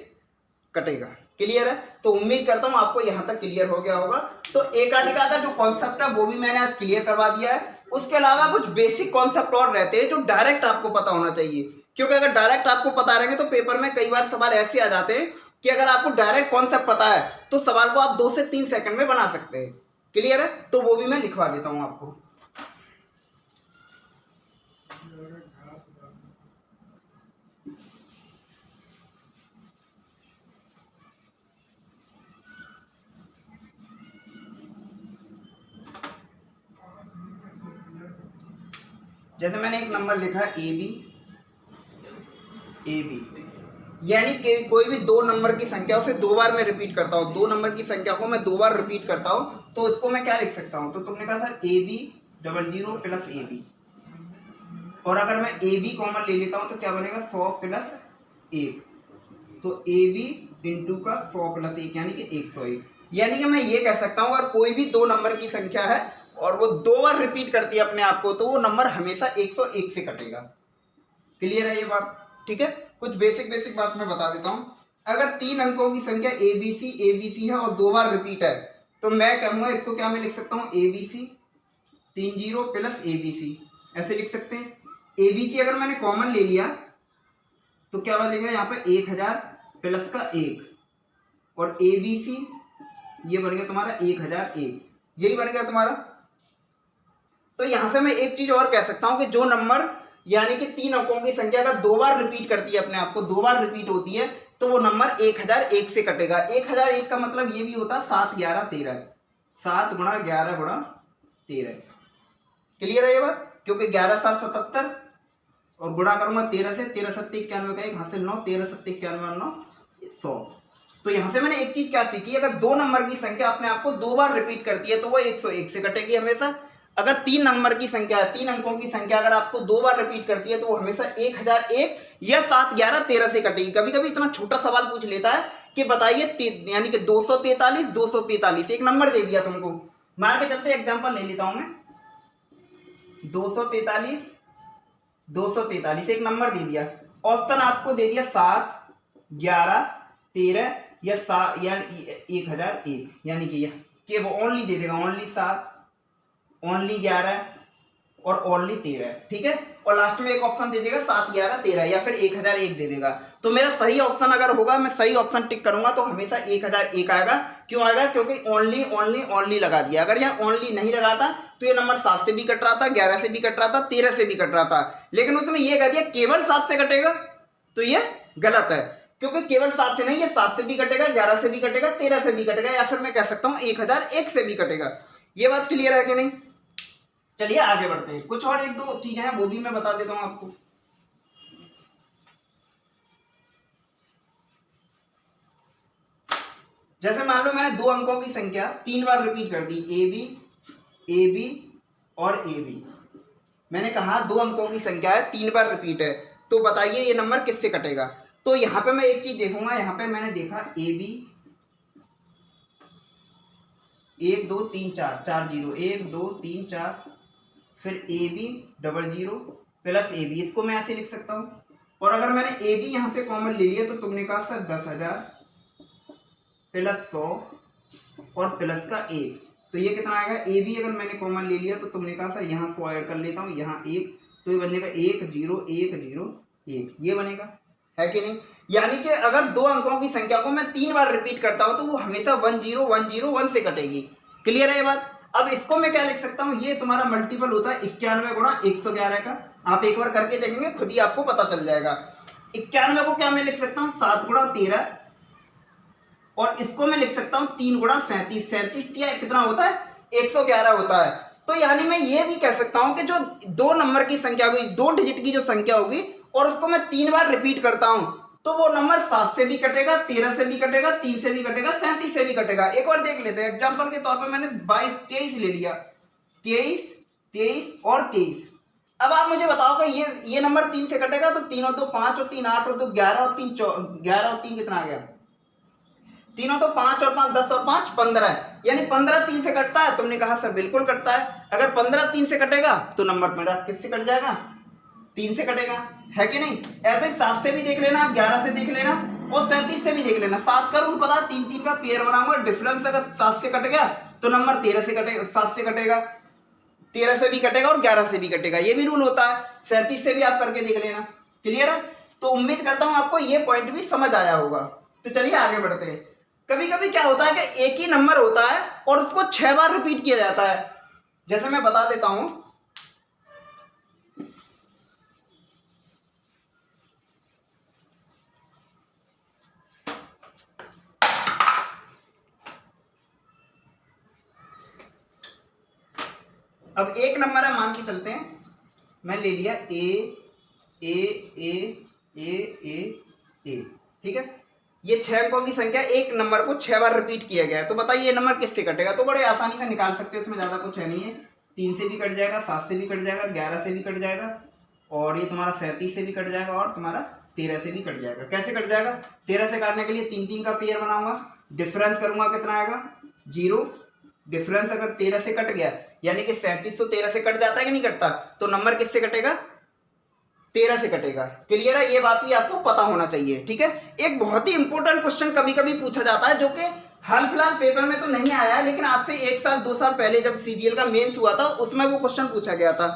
कटेगा। क्लियर है? तो उम्मीद करता हूं आपको यहां तक क्लियर हो गया होगा। तो एकाधिकार का जो कॉन्सेप्ट है वो भी मैंने आज क्लियर करवा दिया है। उसके अलावा कुछ बेसिक कॉन्सेप्ट और रहते हैं जो डायरेक्ट आपको पता होना चाहिए, क्योंकि अगर डायरेक्ट आपको पता रहेंगे तो पेपर में कई बार सवाल ऐसे आ जाते हैं कि अगर आपको डायरेक्ट कॉन्सेप्ट पता है तो सवाल को आप 2 से 3 सेकंड में बना सकते हैं। क्लियर है? तो वो भी मैं लिखवा देता हूं आपको। जैसे मैंने एक नंबर लिखा है ए बी, यानी कि कोई भी 2 नंबर की संख्या उसे 2 बार मैं रिपीट करता हूँ, 2 नंबर की संख्या को मैं 2 बार रिपीट करता हूँ तो इसको मैं क्या लिख सकता हूँ? तो तुमने कहा सर AB00 प्लस AB, और अगर मैं AB कॉमन ले लेता हूँ तो क्या बनेगा? 100 प्लस 1, तो AB इंटू का 100 प्लस 1 यानी कि 101। यानी कि मैं ये कह सकता हूँ अगर कोई भी 2 नंबर की संख्या है और वो 2 बार रिपीट करती है अपने आप को तो वो नंबर हमेशा 101 से कटेगा। क्लियर है ये बात? ठीक है, कुछ बेसिक बात मैं बता देता हूँ। अगर 3 अंकों की संख्या ABC है और 2 बार रिपीट है तो मैं कहूँगा इसको क्या मैं लिख सकता हूँ? ABC 30 प्लस ABC, ऐसे लिख सकते हैं। ABC अगर मैंने कॉमन ले लिया तो क्या बनेगा? यहाँ पे 1000 प्लस का 1 और ABC ये बन गया तुम्हारा 1001, यही बन गया तुम्हारा। तो यहां से मैं एक चीज और कह सकता हूं कि जो नंबर यानी कि 3 अंकों की संख्या अगर 2 बार रिपीट करती है अपने आप को, 2 बार रिपीट होती है तो वो नंबर 1001 से कटेगा। 1001 का मतलब ये भी होता है 7 11 13, 7 गुणा 11 गुणा 13। क्लियर है ये बात? क्योंकि 11 7 77 और गुणा करूंगा 13 से, 13 7 91 का 1 हासिल 9, 13 7 91 9 100। तो यहां से मैंने एक चीज क्या सीखी, अगर दो नंबर की संख्या अपने आप को दो बार रिपीट करती है तो वो 101 से कटेगी हमेशा। अगर तीन नंबर की संख्या है, तीन अंकों की संख्या अगर आपको दो बार रिपीट करती है तो वो हमेशा 1001 या 7 11 13 से कटेगी। कभी कभी इतना छोटा सवाल पूछ लेता है कि बताइए यानी कि 243 243 एक नंबर दे दिया तुमको, मान के चलते एग्जांपल ले लेता हूं मैं, 243 243 एक नंबर दे दिया, ऑप्शन आपको दे दिया 7 11 13 या 1001, यानी कि वो ओनली दे देगा, ओनली 7 ओनली 11 और ओनली 13, ठीक है। और लास्ट में एक ऑप्शन दे देगा 7 11 13 या फिर 1001 दे देगा। तो मेरा सही ऑप्शन अगर होगा, मैं सही ऑप्शन टिक करूंगा तो हमेशा 1001 आएगा। क्यों आएगा? क्योंकि ओनली ओनली ओनली लगा दिया। अगर यहाँ ओनली नहीं लगाता तो ये नंबर 7 से भी कट रहा था, 11 से भी कट रहा था, 13 से भी कट रहा था, लेकिन उसमें ये कह दिया केवल 7 से कटेगा, तो ये गलत है। क्योंकि केवल 7 से नहीं, ये 7 से भी कटेगा, 11 से भी कटेगा, 13 से भी कटेगा, या फिर मैं कह सकता हूं 1001 से भी कटेगा। ये बात क्लियर है कि नहीं? चलिए आगे बढ़ते हैं। कुछ और एक दो चीजें हैं वो भी मैं बता देता हूं आपको। जैसे मान लो मैंने दो अंकों की संख्या 3 बार रिपीट कर दी, ए बी और ए बी। मैंने कहा दो अंकों की संख्या है, 3 बार रिपीट है, तो बताइए ये नंबर किससे कटेगा। तो यहां पे मैं एक चीज देखूंगा, यहां पे मैंने देखा ए बी 1 2 3 4 4 0 1 2 3 4, फिर A B 00 plus A B, इसको मैं ऐसे लिख सकता हूं। और अगर मैंने ए बी यहां से कॉमन ले लिया तो तुमने कहा सर 10,000 प्लस 100 और प्लस का 1, तो ये कितना आएगा? ए बी अगर मैंने कॉमन ले लिया तो तुमने कहा सर यहाँ 100 ऐड कर लेता हूँ, यहाँ 1, तो ये बनेगा 1 0 1 0 1, ये बनेगा, है कि नहीं? यानी कि अगर दो अंकों की संख्या को मैं 3 बार रिपीट करता हूं तो वो हमेशा 1 0 1 0 1 से कटेगी। क्लियर है ये बात? अब इसको मैं क्या लिख सकता हूं, ये तुम्हारा मल्टीपल होता है 91 गुणा 111 का। आप एक बार करके देखेंगे, खुद ही आपको पता चल जाएगा। 91 को क्या मैं लिख सकता हूं? 7 गुणा 13, और इसको मैं लिख सकता हूं 3 गुणा 37। 37 कितना होता है? 111 होता है। तो यानी मैं ये भी कह सकता हूं कि जो दो नंबर की संख्या होगी, 2 डिजिट की जो संख्या होगी, और उसको मैं 3 बार रिपीट करता हूं तो वो नंबर 7 से भी कटेगा, 13 से भी कटेगा, 3 से भी कटेगा, 37 से भी कटेगा। एक बार देख लेते हैं। एग्जांपल के तौर पे मैंने 22 23 ले लिया, 23 23 और 23। अब आप मुझे बताओ कि ये नंबर 3 से कटेगा, तो 3 और 2 5 और 3 8 और 2 11 और 3 11 और 3 कितना आ गया? तीनों तो 5 और 5 10 और 5 15 है, यानी 15 3 से कटता है। तुमने कहा सर बिल्कुल कटता है। अगर 15 3 से कटेगा तो नंबर मेरा किससे कट जाएगा? 3 से कटेगा, है कि नहीं? ऐसे ही 7 से भी देख लेना, 11 से देख लेना, और 37 से भी देख लेना। 7 का रूल पता, 3 3 का पेयर बनाऊंगा, डिफरेंस अगर 7 से कट गया तो नंबर 13 से कटेगा, 7 से कटेगा, 13 से भी कटेगा और 11 से भी कटेगा, ये भी रूल होता है। 37 से भी आप करके देख लेना। क्लियर है? तो उम्मीद करता हूं आपको ये पॉइंट भी समझ आया होगा। तो चलिए आगे बढ़ते हैं। कभी कभी क्या होता है कि एक ही नंबर होता है और उसको 6 बार रिपीट किया जाता है। जैसे मैं बता देता हूं, अब एक नंबर है, मान के चलते हैं, मैं ले लिया ए ए ए ए ए ए, ठीक है। ये 6 अंकों की संख्या, एक नंबर को 6 बार रिपीट किया गया है। तो बताइए ये नंबर किससे कटेगा? तो बड़े आसानी से निकाल सकते हो, इसमें ज्यादा कुछ है नहीं है। 3 से भी कट जाएगा, 7 से भी कट जाएगा, 11 से भी कट जाएगा, और ये तुम्हारा 37 से भी कट जाएगा, और तुम्हारा 13 से भी कट जाएगा। कैसे कट जाएगा? 13 से काटने के लिए 3 3 का पेयर बनाऊंगा, डिफरेंस करूंगा, कितना आएगा? 0। डिफरेंस अगर 13 से कट गया, यानी कि 37 तो 13 से कट जाता है कि नहीं कटता, तो नंबर किससे कटेगा? 13 से कटेगा। क्लियर है? ये बात भी आपको पता होना चाहिए, ठीक है। एक बहुत ही इंपॉर्टेंट क्वेश्चन कभी कभी पूछा जाता है, जो कि हाल फिलहाल पेपर में तो नहीं आया है, लेकिन आज से 1 साल 2 साल पहले जब सीजीएल का मेंस हुआ था उसमें वो क्वेश्चन पूछा गया था।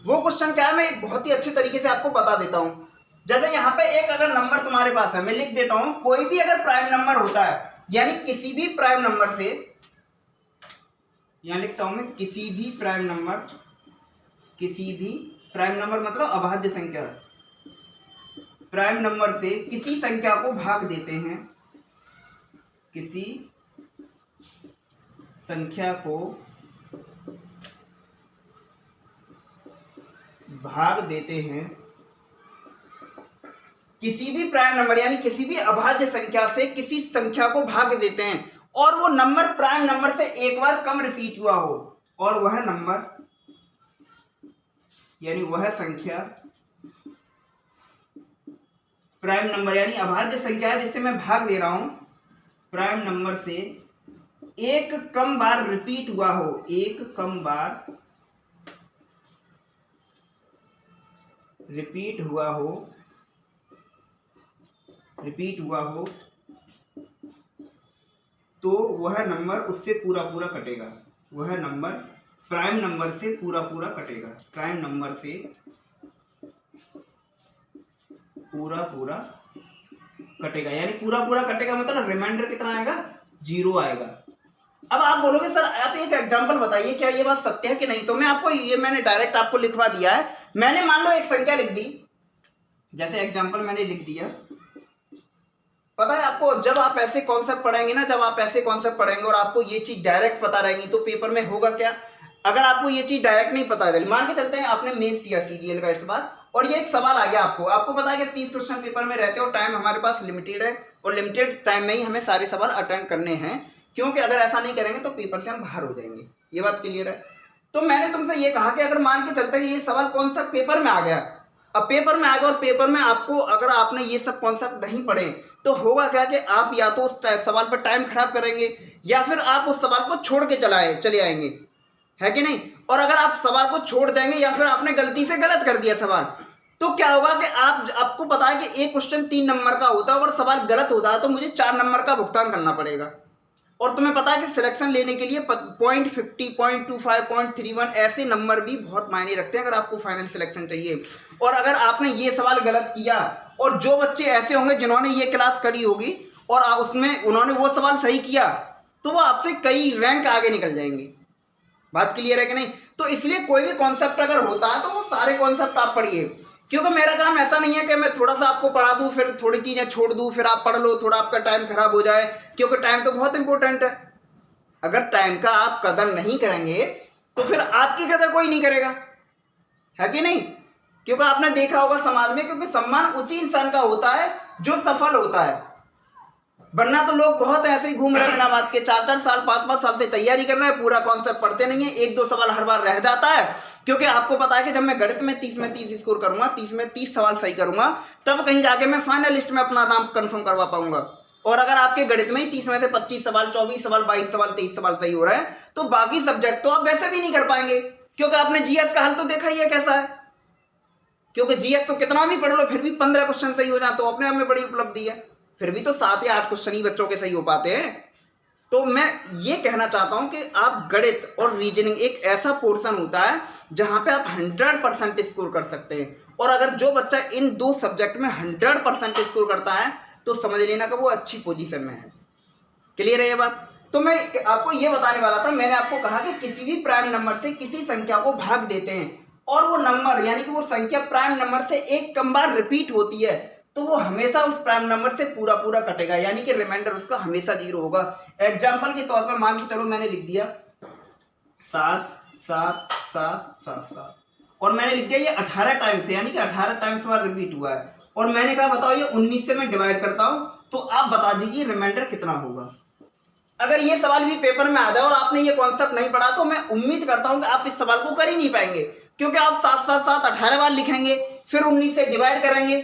वो क्वेश्चन क्या है, मैं बहुत ही अच्छे तरीके से आपको बता देता हूँ। जैसे यहाँ पे एक अगर नंबर तुम्हारे पास है, मैं लिख देता हूँ, कोई भी अगर प्राइम नंबर होता है, यानी किसी भी प्राइम नंबर से, यहां लिखता हूं मैं, किसी भी प्राइम नंबर मतलब अभाज्य संख्या, प्राइम नंबर से किसी संख्या को भाग देते हैं, किसी संख्या को भाग देते हैं किसी भी प्राइम नंबर यानी किसी भी अभाज्य संख्या से किसी संख्या को भाग देते हैं और वो नंबर प्राइम नंबर से एक बार कम रिपीट हुआ हो, और वह नंबर यानी वह संख्या प्राइम नंबर यानी अभाज्य संख्या है जिससे मैं भाग दे रहा हूं, प्राइम नंबर से एक कम बार रिपीट हुआ हो, एक कम बार रिपीट हुआ हो तो वह नंबर उससे पूरा पूरा कटेगा, वह नंबर प्राइम नंबर से पूरा पूरा कटेगा, प्राइम नंबर से पूरा पूरा कटेगा। यानी पूरा पूरा कटेगा मतलब रिमाइंडर कितना आएगा, 0 आएगा। अब आप बोलोगे सर आप एक एग्जांपल बताइए क्या ये बात सत्य है कि नहीं, तो मैं आपको ये मैंने डायरेक्ट आपको लिखवा दिया है। मैंने मान लो एक संख्या लिख दी, जैसे एग्जांपल मैंने लिख दिया। पता है आपको जब आप ऐसे कॉन्सेप्ट पढ़ेंगे ना, जब आप ऐसे कॉन्सेप्ट पढ़ेंगे और आपको ये चीज डायरेक्ट पता रहेगी तो पेपर में होगा क्या, अगर आपको ये चीज डायरेक्ट नहीं पता है, मान के चलते हैं आपने मेंस दिया सीजीएल का इस बार और ये एक सवाल आ गया आपको पता है कि 30 क्वेश्चन पेपर में रहते हो, टाइम हमारे पास लिमिटेड है और लिमिटेड टाइम में ही हमें सारे सवाल अटेंड करने हैं, क्योंकि अगर ऐसा नहीं करेंगे तो पेपर से हम बाहर हो जाएंगे। ये बात क्लियर है। तो मैंने तुमसे ये कहा कि अगर मान के चलते ये सवाल कॉन्सेप्ट पेपर में आ गया, अब पेपर में आ गया और पेपर में आपको अगर आपने ये सब कॉन्सेप्ट नहीं पढ़े तो होगा क्या कि आप या तो उस सवाल पर टाइम खराब करेंगे या फिर आप उस सवाल को छोड़ के चले आएंगे, है कि नहीं। और अगर आप सवाल को छोड़ देंगे या फिर आपने गलती से गलत कर दिया सवाल, तो क्या होगा कि आपको पता है कि एक क्वेश्चन 3 नंबर का होता है, अगर सवाल गलत होता है तो मुझे 4 नंबर का भुगतान करना पड़ेगा। और तुम्हें पता है कि सिलेक्शन लेने के लिए 0.50, 0.25, 0.31 ऐसे नंबर भी बहुत मायने रखते हैं अगर आपको फाइनल सिलेक्शन चाहिए। और अगर आपने ये सवाल गलत किया, और जो बच्चे ऐसे होंगे जिन्होंने ये क्लास करी होगी और उसमें उन्होंने वो सवाल सही किया, तो वो आपसे कई रैंक आगे निकल जाएंगे। बात क्लियर है कि नहीं। तो इसलिए कोई भी कॉन्सेप्ट अगर होता है तो वो सारे कॉन्सेप्ट आप पढ़िए, क्योंकि मेरा काम ऐसा नहीं है कि मैं थोड़ा सा आपको पढ़ा दूं फिर थोड़ी चीजें छोड़ दूं फिर आप पढ़ लो, थोड़ा आपका टाइम खराब हो जाए, क्योंकि टाइम तो बहुत इंपॉर्टेंट है। अगर टाइम का आप कदर नहीं करेंगे तो फिर आपकी कदर कोई नहीं करेगा, है कि नहीं। क्योंकि आपने देखा होगा समाज में, क्योंकि सम्मान उसी इंसान का होता है जो सफल होता है, वरना तो लोग बहुत ऐसे ही घूम रहे हैं बिना बात के, 4-4 साल 5-5 साल से तैयारी कर रहे हैं, पूरा कॉन्सेप्ट पढ़ते नहीं है, 1-2 सवाल हर बार रह जाता है। क्योंकि आपको पता है कि जब मैं गणित में 30 में 30 स्कोर करूंगा, 30 में 30 सवाल सही करूंगा, तब कहीं जाके मैं फाइनल लिस्ट में अपना नाम कंफर्म करवा पाऊंगा। और अगर आपके गणित में ही 30 में से 25 सवाल, 24 सवाल, 22 सवाल, 23 सवाल सही हो रहे हैं, तो बाकी सब्जेक्ट तो आप वैसे भी नहीं कर पाएंगे, क्योंकि आपने जीएस का हल तो देखा ही है कैसा है। क्योंकि जीएस तो कितना भी पढ़ लो फिर भी 15 क्वेश्चन सही हो जाए तो अपने आप में बड़ी उपलब्धि है, फिर भी तो 7 या 8 क्वेश्चन ही बच्चों के सही हो पाते हैं। तो मैं ये कहना चाहता हूं कि आप गणित और रीजनिंग एक ऐसा पोर्शन होता है जहां पे आप 100% स्कोर कर सकते हैं, और अगर जो बच्चा इन 2 सब्जेक्ट में 100% स्कोर करता है तो समझ लेना कि वो अच्छी पोजीशन में है। क्लियर है ये बात। तो मैं आपको ये बताने वाला था, मैंने आपको कहा कि किसी भी प्राइम नंबर से किसी संख्या को भाग देते हैं और वो नंबर यानी कि वो संख्या प्राइम नंबर से एक कम बार रिपीट होती है, तो वो हमेशा उस प्राइम नंबर से पूरा पूरा कटेगा, यानी कि रिमाइंडर उसका हमेशा 0 होगा। एग्जाम्पल के तौर पर मान के चलो मैंने लिख दिया 7 7 7 7 7 और मैंने लिख दिया ये 18 टाइम्स है, यानी कि 18 टाइम्स बार रिपीट हुआ है, और मैंने कहा बताओ ये 19 से मैं डिवाइड करता हूं तो आप बता दीजिए रिमाइंडर कितना होगा। अगर ये सवाल भी पेपर में आ जाए और आपने ये कॉन्सेप्ट नहीं पढ़ा तो मैं उम्मीद करता हूं कि आप इस सवाल को कर ही नहीं पाएंगे, क्योंकि आप 7 7 7 18 बार लिखेंगे फिर 19 से डिवाइड करेंगे,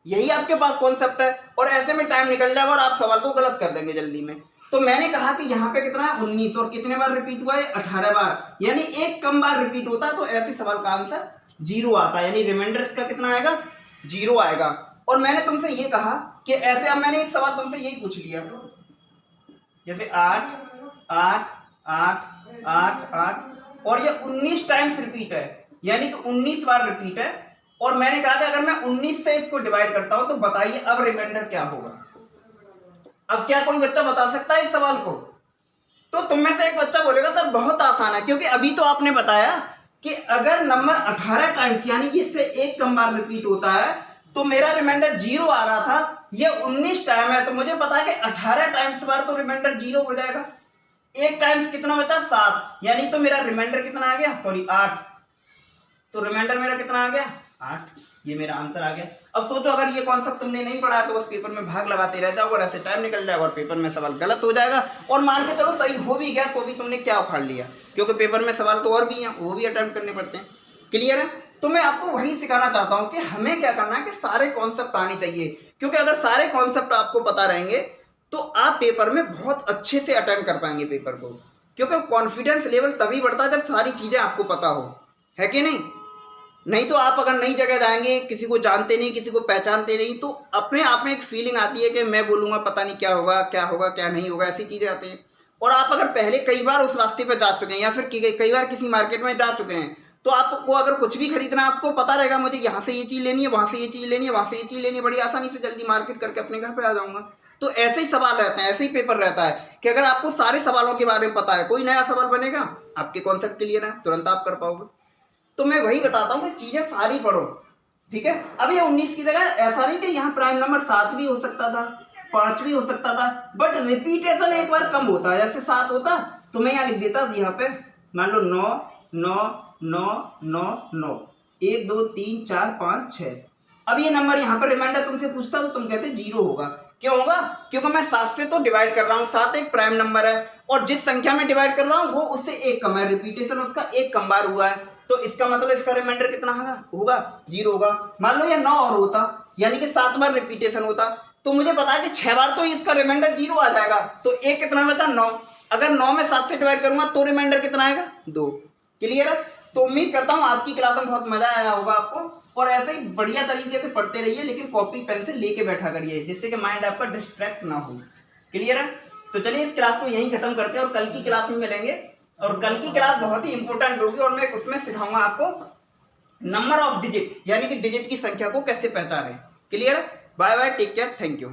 यही आपके पास कॉन्सेप्ट है, और ऐसे में टाइम निकल जाएगा और आप सवाल को गलत कर देंगे जल्दी में। तो मैंने कहा कि यहाँ पे कितना है 19, और कितने बार रिपीट हुआ है 18 बार, यानी एक कम बार रिपीट होता है, तो ऐसे सवाल का आंसर 0 आता है, यानी रिमाइंडर इसका कितना आएगा 0 आएगा। और मैंने तुमसे ये कहा कि ऐसे, अब मैंने एक सवाल तुमसे यही पूछ लिया, जैसे 8 8 8 8 8 और ये 19 टाइम्स रिपीट है, यानी कि 19 बार रिपीट है, और मैंने कहा कि अगर मैं 19 से इसको डिवाइड करता हूं तो बताइए अब रिमाइंडर क्या होगा। अब क्या कोई बच्चा बता सकता है इस सवाल को? तो तुम में से एक बच्चा बोलेगा सर बहुत आसान है, क्योंकि अभी तो आपने बताया कि अगर नंबर 18 टाइम्स यानी कि इससे एक कम बार रिपीट होता है तो मेरा रिमाइंडर 0 आ रहा था, ये 19 टाइम है तो मुझे पता है कि 18 टाइम्स बार तो रिमाइंडर 0 हो जाएगा। एक टाइम्स कितना बचा 7, यानी तो मेरा रिमाइंडर कितना आ गया, सॉरी 8, तो रिमाइंडर मेरा कितना आ गया 8। ये मेरा आंसर आ गया। अब सोचो अगर ये कॉन्सेप्ट तुमने नहीं पढ़ा तो बस पेपर में भाग लगाते रह जाओगे और ऐसे टाइम निकल जाएगा और पेपर में सवाल गलत हो जाएगा, और मान के चलो सही हो भी गया तो भी तुमने क्या उखाड़ लिया, क्योंकि पेपर में सवाल तो और भी हैं, वो भी अटेम्प्ट करने पड़ते हैं। क्लियर है? तो मैं आपको वही सिखाना चाहता हूँ कि हमें क्या करना है कि सारे कॉन्सेप्ट आने चाहिए, क्योंकि अगर सारे कॉन्सेप्ट आपको पता रहेंगे तो आप पेपर में बहुत अच्छे से अटेम्प्ट कर पाएंगे पेपर को, क्योंकि कॉन्फिडेंस लेवल तभी बढ़ता है जब सारी चीज़ें आपको पता हो, है कि नहीं? नहीं तो आप अगर नई जगह जाएंगे, किसी को जानते नहीं, किसी को पहचानते नहीं, तो अपने आप में एक फीलिंग आती है कि मैं बोलूँगा पता नहीं क्या होगा क्या नहीं होगा, ऐसी चीज़ें आती हैं। और आप अगर पहले कई बार उस रास्ते पर जा चुके हैं या फिर कई बार किसी मार्केट में जा चुके हैं, तो आपको अगर कुछ भी खरीदना है आपको पता रहेगा मुझे यहाँ से ये चीज़ लेनी है, वहाँ से ये चीज़ लेनी है, वहाँ से ये चीज़ लेनी है, बड़ी आसानी से जल्दी मार्केट करके अपने घर पे आ जाऊँगा। तो ऐसे ही सवाल रहते हैं, ऐसे ही पेपर रहता है कि अगर आपको सारे सवालों के बारे में पता है, कोई नया सवाल बनेगा आपके कॉन्सेप्ट क्लियर है, तुरंत आप कर पाओगे। तो मैं वही बताता हूँ कि चीज़ें सारी पढ़ो, ठीक है? अब ये 19 की जगह ऐसा नहीं कि यहाँ प्राइम नंबर 7 भी हो सकता था, 5 भी हो सकता था, बट रिपीटेशन एक बार कम होता है। जैसे 7 होता तो मैं यहाँ लिख देता यहाँ पे, मान लो 9 9 9 9 9 1 2 3 4 5 6। अब ये नंबर यहाँ पर रिमाइंडर तुमसे पूछता तो तुम कहते 0 होगा। क्यों होगा? क्योंकि मैं 7 से तो डिवाइड कर रहा हूँ, 7 एक प्राइम नंबर है और जिस संख्या में डिवाइड कर रहा हूँ वो उससे एक कम है, रिपीटेशन उसका एक कम बार हुआ है, तो इसका मतलब इसका रिमाइंडर कितना होगा 0 होगा। मान लो ये 9 और होता, यानी कि 7 बार रिपीटेशन होता, तो मुझे पता है कि 6 बार तो इसका रिमाइंडर 0 आ जाएगा, तो एक कितना बचा 9। अगर 9 में 7 से डिवाइड करूंगा तो रिमाइंडर कितना आएगा 2। क्लियर है? तो उम्मीद करता हूँ आज की क्लास में बहुत मजा आया होगा आपको, और ऐसे ही बढ़िया तरीके से पढ़ते रहिए, लेकिन कॉपी पेन से लेके बैठा करिए जिससे कि माइंड आपका डिस्ट्रैक्ट ना हो। क्लियर है? तो चलिए इस क्लास को यहीं खत्म करते हैं और कल की क्लास में मिलेंगे, और कल की क्लास बहुत ही इंपॉर्टेंट होगी और मैं उसमें सिखाऊंगा आपको नंबर ऑफ डिजिट, यानी कि डिजिट की संख्या को कैसे पहचानें। क्लियर है? Bye bye, take care, thank you.